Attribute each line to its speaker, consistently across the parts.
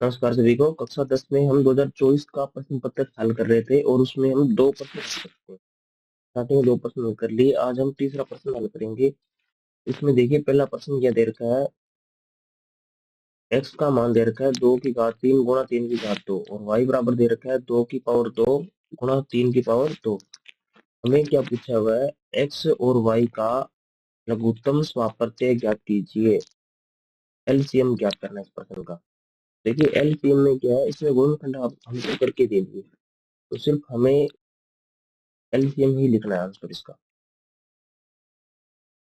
Speaker 1: नमस्कार सभी को। कक्षा 10 में हम 2024 का प्रश्न पत्र हल कर रहे थे और उसमें हम दो प्रश्न हल करते हैं। स्टार्टिंग में दो प्रश्न हल कर लिए, आज हम तीसरा प्रश्न हल करेंगे। इसमें देखिए, पहला प्रश्न क्या दे रखा है। x का मान दे रखा है 2 की घात 3 गुणा 3 की घात 2 और y बराबर दे रखा है 2 की पावर 2 गुणा 3 की पावर 2। हमें क्या पूछा हुआ है, x और y का लघुत्तम स्वापत्य ज्ञात कीजिए। एलसीएम ज्ञात करना है इस प्रश्न का। देखिए, एलसीएम में क्या है, इसमें गुणनखंड आप हमको करके दे दिए, तो सिर्फ हमें एलसीएम ही लिखना है आंसर इसका।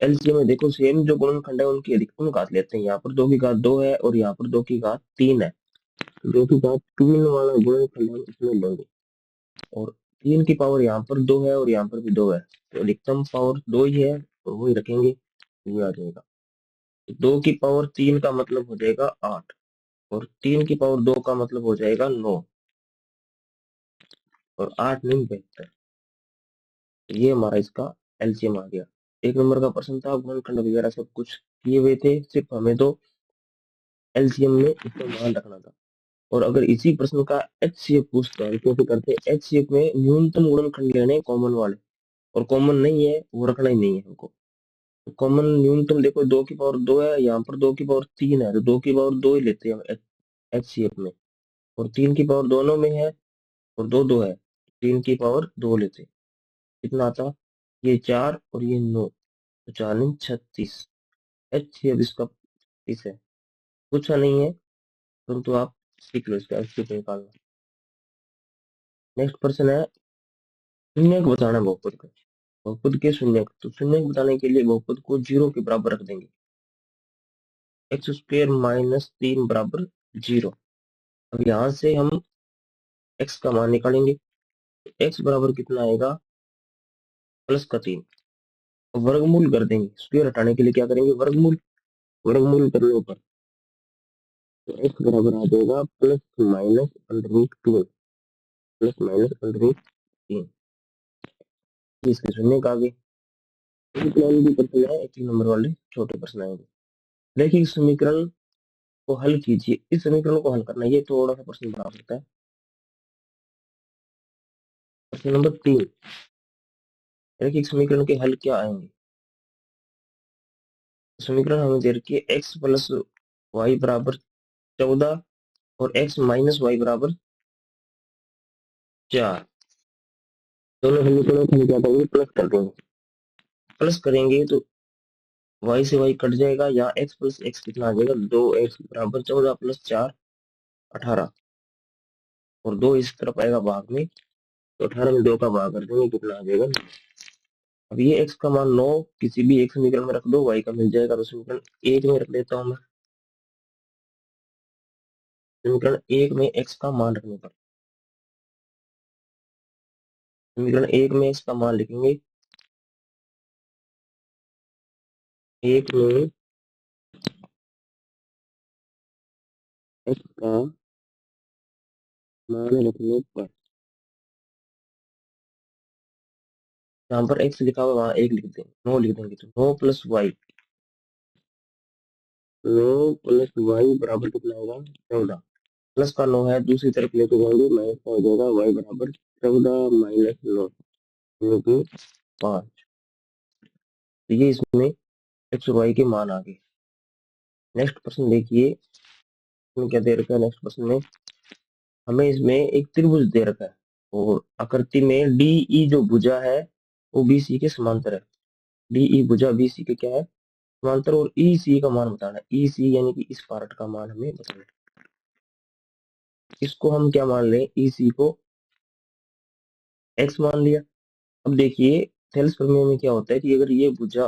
Speaker 1: एलसीएम में देखो, सेम जो गुणनखंड है उनकी अधिकतम घात लेते हैं। यहाँ पर 2 की घात 2 है और यहाँ पर 2 की घात 3 है। तो 2 की घात 3 वाला गुणनखंड हम इसमें लेंगे और 3 की पावर यहाँ पर 2 है और यहाँ पर भी 2 है, तो अधिकतम पावर 2 ही है और वही रखेंगे, ये आ जाएगा। 2 की पावर 3 का मतलब हो जाएगा 8 और 3 की पावर 2 का मतलब हो जाएगा 9 और 8 9 72। ये हमारा इसका एलसीएम आ गया। एक नंबर का प्रश्न था, गुणनखंड वगैरह सब कुछ किए हुए थे, सिर्फ हमें तो एलसीएम में इसका मान रखना था। और अगर इसी प्रश्न का एचसीएफ पूछता है, कैसे करते हैं एचसीएफ में, न्यूनतम गुणनखंड लेने कॉमन वाले, और कॉमन नहीं है वो रखना ही नहीं है हमको। तो कॉमन न्यूनतम देखो, 2 की पावर 2 है, यहाँ पर 2 की पावर 3 है, तो 2 की पावर 2 ही लेते हैं हम एचसीएफ में। और 3 की पावर दोनों में है और 2 2 है, 3 की पावर 2 लेते हैं। कितना आता, ये 4 और ये 9, तो 4 9 36। एचसीएफ इसका 30 है। पूछा नहीं है, परंतु आप सीख लो इसका एचसीएफ निकालना। नेक्स्ट क्वेश्चन है, शून्य को बताना है बहुपद का। बहुपद के शून्य, तो शून्य को बताने के लिए बहुपद को 0 के बराबर रख देंगे। x² - 3 बराबर 0। अब यहाँ से हम x का मान निकालेंगे। x बराबर कितना आएगा, +3। वर्गमूल कर देंगे, स्क्वायर हटाने के लिए क्या करेंगे, वर्गमूल। वर्गमूल करने पर तो x बराबर आ जाएगा ±√3, ±√3। इसके शून्य का आगे प्लान भी करते हैं, 1 नंबर वाले छोटे प्रश्न आएंगे। देखिए, इस समीकरण को हल कीजिए। इस समीकरण को हल करना, ये थोड़ा सा प्रश्न बना सकता है। प्रश्न नंबर 3, देखिए समीकरण के हल क्या आएंगे। समीकरण हमें दे रखी है x + y बराबर 14 और x - y बराबर 4। दोनों समीकरणों को हम क्या करेंगे, प्लस कर देंगे। प्लस करेंगे तो y से y कट जाएगा, यहाँ x + x कितना आ जाएगा, 2x बराबर 14 + 4 18। और 2 इस तरफ आएगा भाग में, तो 18 में 2 का भाग कर देंगे, कितना आ जाएगा। अब ये x का मान 9 किसी भी एक समीकरण में रख दो, y का मिल जाएगा। तो समीकरण 1 में रख देता हूँ मैं। समीकरण 1 में x का मान रखने पर, समीकरण 1 में x का मान लिखेंगे। 1 में x का मान रखने पर, यहाँ पर x लिखा हुआ वहां 1 लिख देंगे, 9 लिख देंगे, तो 9 + y बराबर कितना होगा, 14। प्लस का 9 है, दूसरी तरफ लेके जाएंगे, माइनस का हो जाएगा, y बराबर 14 - 9 यानी कि 5। तो ये इसमें x और y के मान आ गए। नेक्स्ट प्रश्न देखिए, इसमें क्या दे रखा है। नेक्स्ट प्रश्न में हमें इसमें एक त्रिभुज दे रखा है और आकृति में डी ई जो भुजा है वो बी सी के समांतर है। डी ई भुजा बी सी के क्या है, समांतर। और ई सी का मान बताना है। ई सी यानी कि इस पार्ट का मान हमें बताना है। इसको हम क्या मान लें, ई सी को x मान लिया। अब देखिए, थेल्स प्रमेय में क्या होता है कि अगर ये भुजा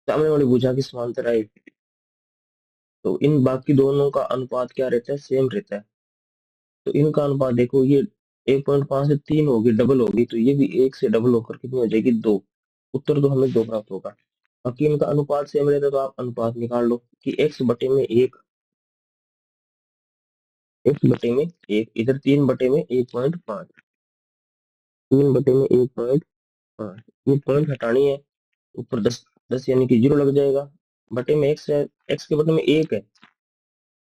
Speaker 1: सामने वाली भुजा की समांतर आए, तो इन बाकी दोनों का अनुपात क्या रहता है, सेम रहता है। तो इनका अनुपात देखो, ये 1.5 से 3 होगी, डबल होगी, तो ये भी 1 से डबल होकर कितनी हो जाएगी, 2। उत्तर तो हमें 2 प्राप्त होगा। बाकी इनका अनुपात सेम रहता है, तो आप अनुपात निकाल लो कि x/1, x/1, इधर 3/1.5, 3/1.5। ये पॉइंट हटानी है, ऊपर 10 10 यानी कि 0 लग जाएगा। बटे में x है, x के बटे में 1 है,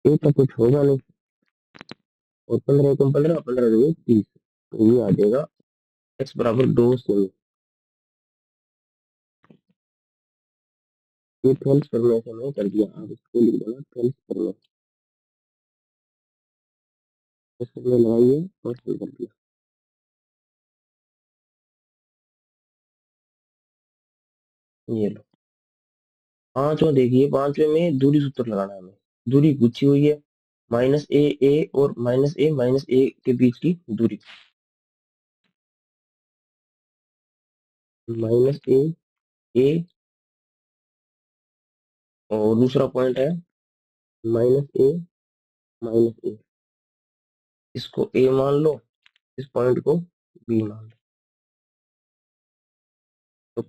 Speaker 1: ए का कुछ होगा नहीं, और 15 एकम 15, 15 दो 30, तो ये आ जाएगा x बराबर 2 सेमी। ये थेल्स फॉर्मूला से मैंने कर दिया, आप इसको लिख देना थेल्स फॉर्मूला, इस फॉर्मूला लगाइए और फिल कर दिया। ये लो, पांचवा देखिए, पांचवे में दूरी सूत्र लगाना है हमें। दूरी पूछी हुई है, माइनस ए और माइनस ए के बीच की दूरी, माइनस ए और दूसरा पॉइंट है माइनस ए, इसको ए मान लो, इस पॉइंट को बी मान लो, तो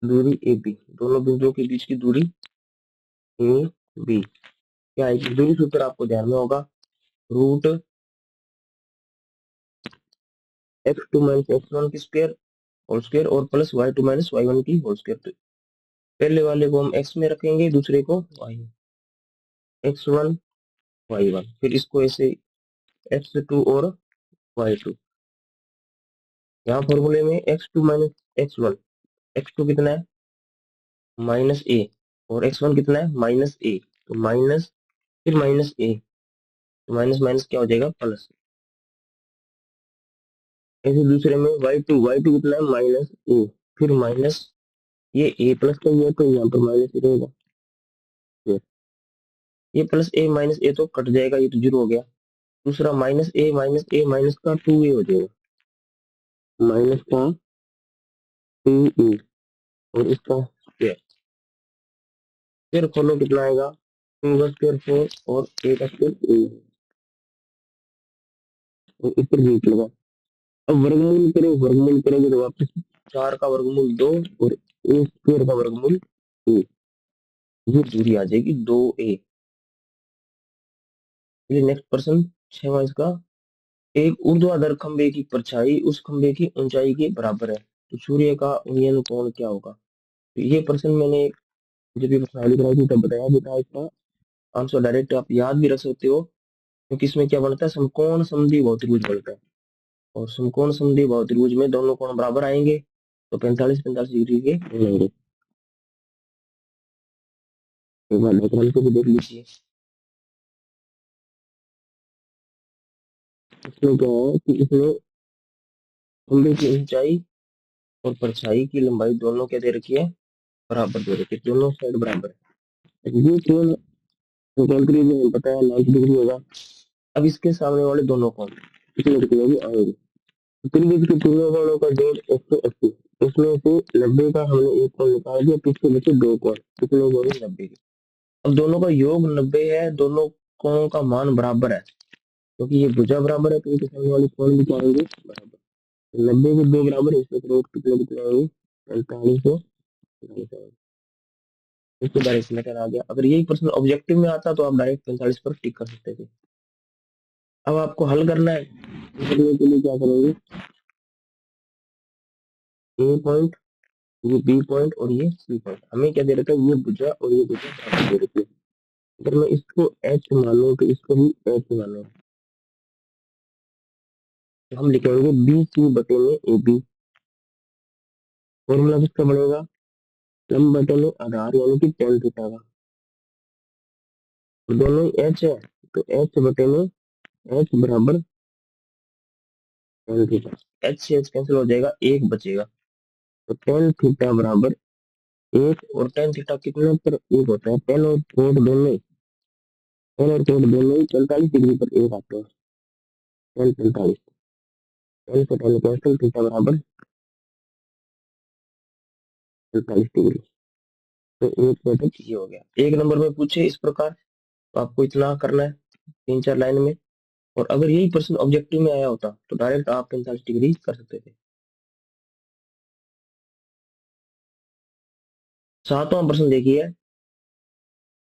Speaker 1: दूरी ए बी, दोनों बिंदुओं के बीच की दूरी ए बी क्या है? दूरी सूत्र आपको ध्यान में होगा, root x two minus x one की स्क्वायर होल स्क्वायर और plus y two minus y one की होल स्क्वायर। तो पहले वाले को हम एक्स में रखेंगे, दूसरे को वाई में, एक्स वन वाई वन, फिर इसको ऐसे एक्स टू और वाई टू। यहाँ फॉर्मूले में x two minus x one, x two कितना है माइनस ए, और एक्स वन कितना है माइनस ए, तो माइनस फिर माइनस ए, तो माइनस माइनस क्या हो जाएगा प्लस। ऐसे दूसरे में वाई टू कितना है माइनस ए, फिर माइनस, ये ए प्लस का ही है तो यहाँ पर माइनस ही रहेगा, फिर ये प्लस ए माइनस ए तो कट जाएगा, ये तो जीरो हो गया। दूसरा माइनस ए माइनस का टू ए हो जाएगा, माइनस का टू ए, और इसका स्क्वायर, फिर खोलो कितना आएगा, टू का स्क्वायर 4 और ए का स्क्वायर ए, और ऊपर रूट लगा। अब वर्गमूल करोगे तो वापस 4 का वर्गमूल 2 और ए स्क्वायर का वर्गमूल 2, ये दूरी आ जाएगी 2a। ये नेक्स्ट प्रश्न 6वां इसका, एक ऊर्ध्वाधर खंबे की परछाई उस खंबे की ऊंचाई के बराबर है, तो सूर्य का उन्नयन कोण क्या होगा? तो ये प्रश्न मैंने जब ये प्रश्नावली कराई थी तब बताया भी था, इसका आंसर डायरेक्ट आप याद भी रख सकते हो, क्योंकि इसमें क्या बनता है, समकोण समद्विबाहु त्रिभुज बनता है, और समकोण समद्विबाहु त्रिभुज में दोनों कोण बराबर आएंगे, तो 45 डिग्री के बनेंगे। एक बार डायग्राम को भी देख लीजिए, इसमें क्या है कि इसमें खंबे की ऊंचाई और परछाई की लंबाई दोनों क्या दे रखी है, बराबर दे रखी है, दोनों साइड बराबर है। ये कोण कैलकुलेट में पता है 90 डिग्री होगा। अब इसके सामने वाले दोनों कोण कितने कितने भी आएंगे, तो त्रिभुज के तीनों कोणों का जोड़ 180, इसमें से 90 का हमने एक कोण निकाल दिया, पीछे बचे दो कोण, कितने हो गए 90 के। अब दोनों का योग 90 है, दोनों कोणों का मान बराबर है, क्योंकि ये भुजा बराबर है तो इनके सामने वाले कोण भी क्या होंगे बराबर, 90 के दो बराबर, इसमें करोड़ कितने कितने आएंगे 45 इसको डायरेक्ट लेकर आ गया। अगर यही प्रश्न ऑब्जेक्टिव में आता तो आप डायरेक्ट 45 पर टिक कर सकते थे। अब आपको हल करना है, करने के लिए क्या करेंगे, ए पॉइंट, ये बी पॉइंट और ये सी पॉइंट, हमें क्या दे रखा है, ये भुजा और ये भुजा बराबर दे रखी है। अगर मैं इसको एच मानूं तो इसको भी एच मानूं, तो हम लिखेंगे बी सी बटे में ए बी। फॉर्मूला किसका बनेगा, लंब बटे में आधार यानी कि टेन थीटा का, और दोनों ही एच है, तो एच बटे में एच बराबर टेन थीटा, एच से एच कैंसिल हो जाएगा, एक बचेगा, तो टेन थीटा बराबर एक, और टेन थीटा कितने पर एक होता है, टेन और कोड दोनों ही 45 डिग्री पर एक आते हैं, टेन 45, टेन से टेन कैंसिल, थीटा बराबर 45 डिग्री, तो एक घटक ये हो गया। एक नंबर में पूछे इस प्रकार, तो आपको इतना करना है 3-4 लाइन में, और अगर यही प्रश्न ऑब्जेक्टिव में आया होता तो डायरेक्ट आप 45 डिग्री कर सकते थे। 7वां प्रश्न देखिए,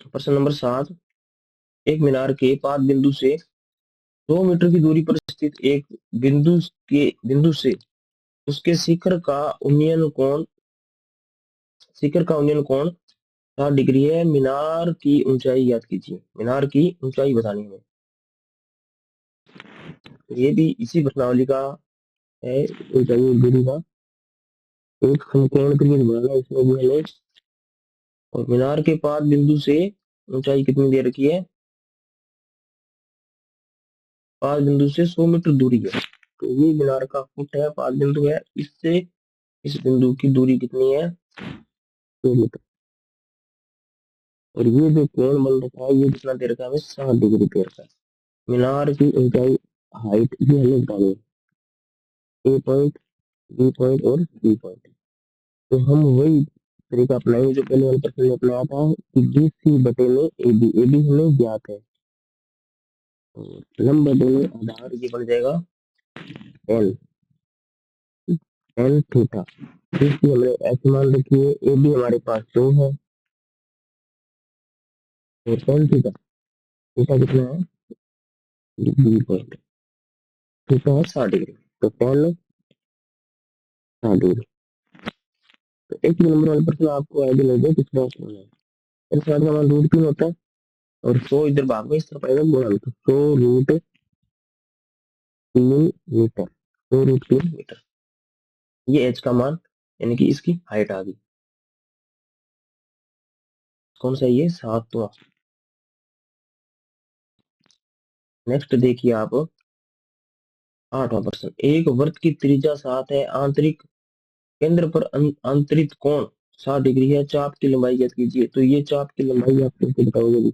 Speaker 1: प्रश्न नंबर 7, एक मीनार के पाद बिंदु से 2 मीटर की दूरी पर स्थित एक बिंदु से उसके शिखर का उन्नयन कोण 60 डिग्री है। मीनार की ऊंचाई याद कीजिए, मीनार की ऊंचाई बतानी है हमें। तो ये भी इसी प्रश्नावली का है, ऊंचाई और दूरी का एक समकोण त्रिभुज बनाना है, इसमें भी हमें। और मीनार के पाद बिंदु से ऊंचाई कितनी दे रखी है, पाद बिंदु से 100 मीटर दूरी है। तो ये मीनार का फुट है, पाद बिंदु है, इससे इस बिंदु की दूरी कितनी है, 100 मीटर। और ये जो कोण बन रखा है ये कितना दे रखा है हमें, 60 डिग्री दे रखा है। मीनार की ऊंचाई, हाइट ये हमें बतानी है, ए पॉइंट, बी पॉइंट और सी पॉइंट। तो हम वही तरीका अपनाएंगे जो पहले वाले प्रश्न में अपनाया था कि बी सी बटे में ए बी हमें ज्ञात है। और लंब बटे में आधार ये बन जाएगा एल, एल थीटा। इसकी हमने ऐसे मान रखी है, ए बी हमारे पास 2 है और टेन थीटा, थीटा कितना है, बी पॉइंट, थीटा है 60 डिग्री। तो टेन 60 डिग्री। तो एक नंबर वाले प्रश्न आपको आइडिया लग जाए किस बात में है। टेन 60 का मान √3 होता है और 100 इधर भाग में इस तरफ आएगा गुणा में, तो 100√3 मीटर, 100√3 मीटर। ये एच का मान यानी कि इसकी हाइट आ गई। कौन सा, ये 7वां। नेक्स्ट देखिए आप 8वां प्रश्न। एक वृत्त की त्रिज्या 7 है, आंतरिक केंद्र पर अंतरित कोण 60 डिग्री है, चाप की लंबाई ज्ञात कीजिए। तो ये चाप की लंबाई आप कैसे बताओगे भी?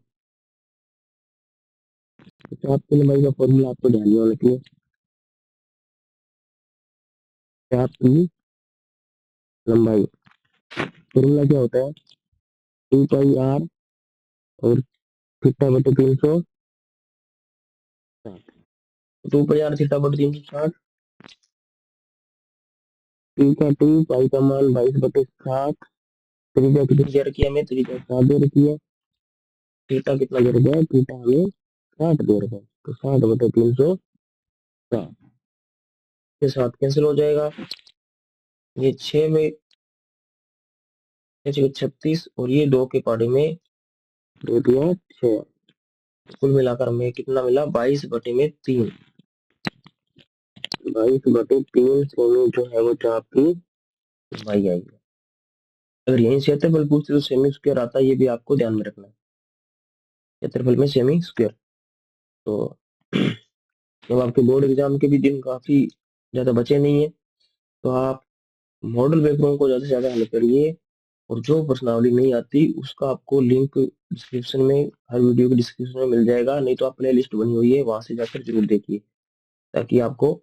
Speaker 1: तो चाप की लंबाई का फॉर्मूला आपको ध्यान में होना चाहिए। चाप की लंबाई फॉर्मूला क्या होता है, 2 पाई आर और थीटा बटे 360। 2 पाई आर थीटा बटे 360, टी का टी, पाई का मान 22/60, त्रिज्या कितनी दे रखी है हमें, त्रिज्या 7 दे रखी है। थीटा कितना दे रखा है, थीटा हमें 60 दे रखा है। तो 60/360 के साथ कैंसिल हो जाएगा। ये 6 में 36 और ये 2 के पारी में 2 दिया 6। कुल मिलाकर हमें कितना मिला, 22/3। 22/3 सेमी जो है वो चाप की लंबाई आएगी। अगर यही क्षेत्रफल पूछते तो सेमी स्क्वायर आता है, ये भी आपको ध्यान में रखना है, क्षेत्रफल में सेमी स्क्वायर। तो जब आपके बोर्ड एग्जाम के भी दिन काफी ज्यादा बचे नहीं है, तो आप मॉडल पेपरों को ज्यादा से ज्यादा हल करिए। और जो प्रश्नावली नहीं आती उसका आपको लिंक डिस्क्रिप्शन में, हर वीडियो के डिस्क्रिप्शन में मिल जाएगा, नहीं तो आप प्ले लिस्ट बनी हुई है वहां से जाकर जरूर देखिए, ताकि आपको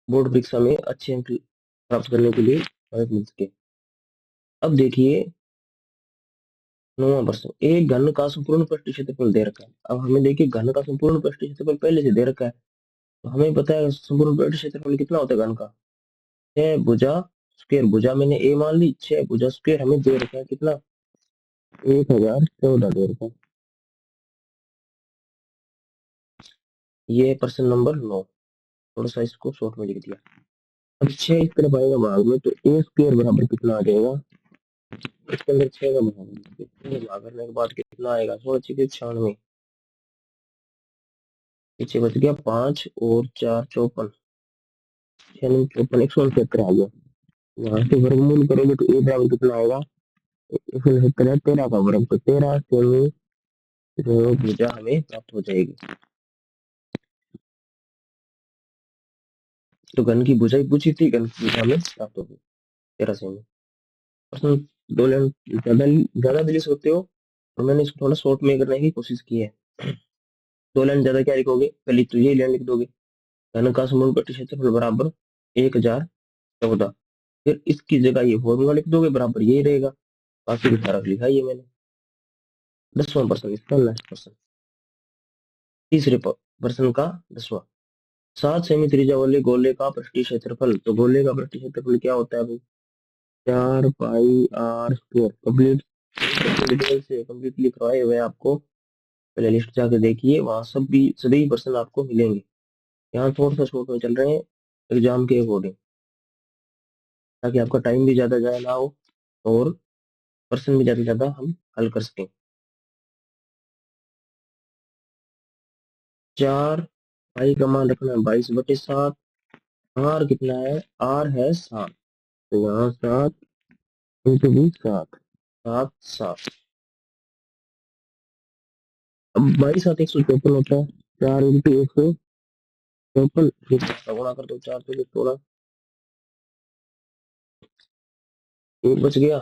Speaker 1: बोर्ड परीक्षा में अच्छे अंक प्राप्त करने के लिए मदद मिल सके। अब देखिए 9वां प्रश्न। एक घन का संपूर्ण पृष्ठ क्षेत्रफल दे रखा है। अब हमें देखिए घन का संपूर्ण पृष्ठ क्षेत्रफल पहले से दे रखा है, तो हमें पता है संपूर्ण पृष्ठ क्षेत्रफल कितना होता है घन का, 6 भुजा स्क्वायर। भुजा मैंने ए मान ली, 6 भुजा स्क्वायर हमें दे रखा है कितना, 1014 दे रखा है। ये है प्रश्न नंबर 9। थोड़ा सा इसको शॉर्ट में लिख दिया। अब 6 इस तरफ आएगा भाग में, तो ए स्क्वायर बराबर कितना आ जाएगा, इसके अंदर 6 का भाग करने के बाद कितना आएगा, 16×96। पीछे बच गया 5 और 4 54, 169 आ गया। यहाँ से वर्गमूल करोगे तो ए बराबर कितना आएगा, 169 है, 13 का वर्ग, तो 13 सेमी जो भुजा हमें प्राप्त हो जाएगी। तो घन की भुजाई पूछी थी, घन की भुजा हमें प्राप्त होगी 13 सेमी। प्रश्न 2 लाइन ज्यादा ज्यादा भी लिख सकते हो, और मैंने इसको थोड़ा शॉर्ट में करने की कोशिश की है। 2 लाइन ज्यादा क्या लिखोगे, पहले तो ये लाइन लिख दोगे, घन का समूह पट्टी क्षेत्रफल बराबर 1014। फिर इसकी जगह ये फॉर्मूला लिख दोगे, बराबर यही रहेगा, बाकी भी सारा लिखा ही है मैंने। 10वां प्रश्न, इसका लास्ट प्रश्न, तीसरे प्रश्न का 10वां। 7 सेमी त्रिज्या वाले गोले का पृष्ठीय क्षेत्रफल। तो गोले का पृष्ठीय क्षेत्रफल क्या होता है भाई, 4 पाई r स्क्वायर। कंप्लीट डिटेल से कंप्लीटली करवाए हुए आपको, पहले लिस्ट जाके देखिए, वहां सब भी सभी प्रश्न आपको मिलेंगे। यहाँ थोड़ा सा शॉर्ट में चल रहे हैं एग्जाम के अकॉर्डिंग, ताकि आपका टाइम भी ज्यादा जाया ना हो और पर्सन भी ज्यादा से ज्यादा हम हल कर सकें। 4 का मान रखना है 22/7। आर कितना है? आर है 7। तो यहाँ 7 इंटू 7, 7 7। अब 22/7 154 होता है। 4 इंटू 154, फिर इसका गुणा कर दो 4 से 16। एक बच गया।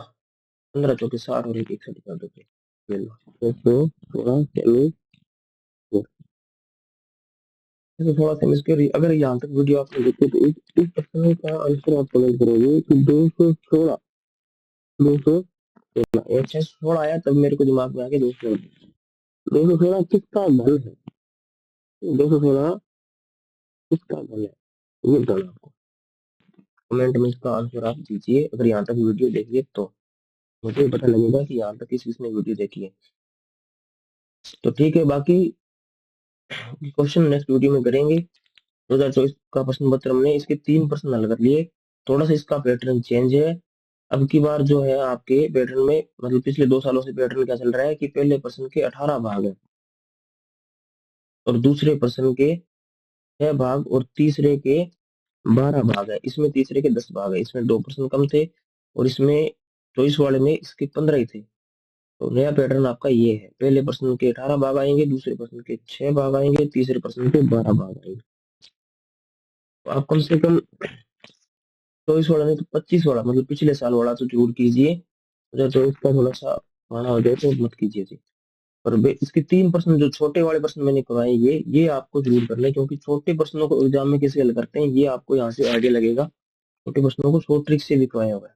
Speaker 1: 15 चौके 60 और एक साथ निकाल देते। ये लो 116 सेमी। तो थोड़ा सा मिस करिए। अगर यहाँ तक वीडियो आपने देखी तो इस प्रश्न का आंसर आप कमेंट करोगे कि 216। 216 एक 16 आया तब मेरे को दिमाग में आ गया 216। 216 किसका घन है? 216 किसका घन है? ये बताना आपको। कमेंट में इसका आंसर आप दीजिए अगर यहाँ तक वीडियो देखिए तो मुझे पता लगेगा कि यहाँ तक किसने वीडियो देखी है। तो ठीक है, बाकी क्वेश्चन नेक्स्ट वीडियो में करेंगे। 2024 का प्रश्न पत्र हमने इसके 3 प्रश्न हल कर लिए। थोड़ा सा इसका पैटर्न चेंज है। अब की बार जो है आपके पैटर्न में, मतलब पिछले 2 सालों से पैटर्न क्या चल रहा है कि पहले प्रश्न के 18 भाग है और दूसरे प्रश्न के 6 भाग और तीसरे के 12 भाग है। इसमें तीसरे के 10 भाग है। इसमें 2 प्रश्न कम थे और इसमें चॉइस वाले में इसके 15 ही थे। तो नया पैटर्न आपका ये है, पहले प्रश्न के 18 भाग आएंगे, दूसरे प्रश्न के 6 भाग आएंगे, तीसरे प्रश्न के 12 भाग आएंगे। तो आप कम से कम 24 वाला नहीं तो 25 वाला, मतलब पिछले साल वाला तो जरूर कीजिए। अगर 24 का थोड़ा सा माना हो जाए तो मत कीजिए जी। और इसके 3 प्रश्न जो छोटे वाले प्रश्न मैंने करवाए, ये आपको जरूर करना है, क्योंकि छोटे प्रश्नों को एग्जाम में कैसे हल करते हैं ये आपको यहाँ से आइडिया लगेगा। छोटे प्रश्नों को शॉर्ट ट्रिक से भी करवाया हुआ है।